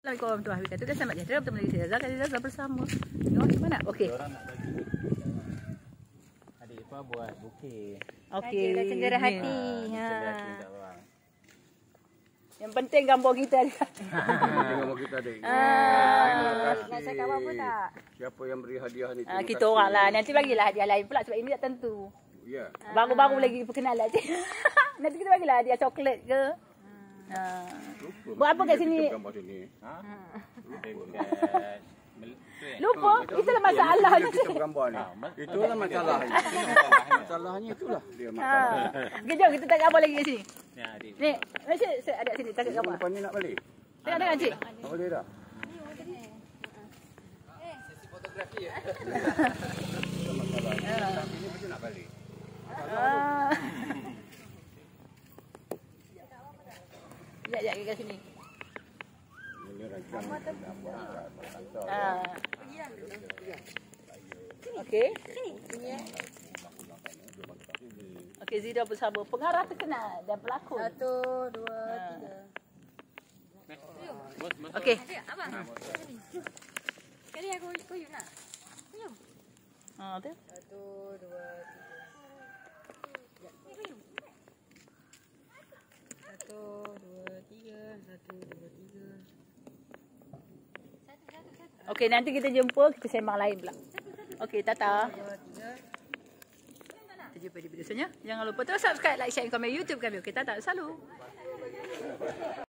Assalamualaikum warahmatullahi wabarakatuh. Selamat sejahtera bertemu lagi saya Zazal. Zazal bersama. Tengok macam mana? Okey. Orang nak bagi adik Ipah buat bukit. Okey. Dah cendera hati. Cendera hati untuk orang. Yang penting gambar kita ada. Tengok kita ada. Nak cakap apa tak? Siapa yang beri hadiah ni? Kita orang lah. Nanti bagilah hadiah lain pula sebab ini tak tentu. Ya. Baru-baru lagi perkenalan je. Nanti kita bagilah hadiah coklat ke. Buat apa kat sini? Gambar sini. Ha? Lupa. Itulah masalahnya. Kita gambar ni. Itulah masalahnya. Masalahnya itulah dia masalah. Okey, jom kita tengok gambar lagi kat sini. Ni adik. Ni, Malaysia ada sini tengok gambar. Lepas ni nak balik? Tengok cik. Tak boleh dah. Fotografi ya. Ini mesti nak balik. Ya, kat sini. Ini rancang gambar. Okey. Okey, Zida bersama pengarah terkenal dan pelakon. 1, 2, 3. Okey. Abang. Sekali aku yuk nak. Jom. Tu. 1, 2, 3. 1, 2, 3. 1, 2, 3. Okey, nanti kita jumpa, kita sembang lain pula. Okey, tata. 2, 3. Kita jumpa di video selanjutnya. Jangan lupa terus subscribe, like, share, komen YouTube kami. Okey, tata. Selalu.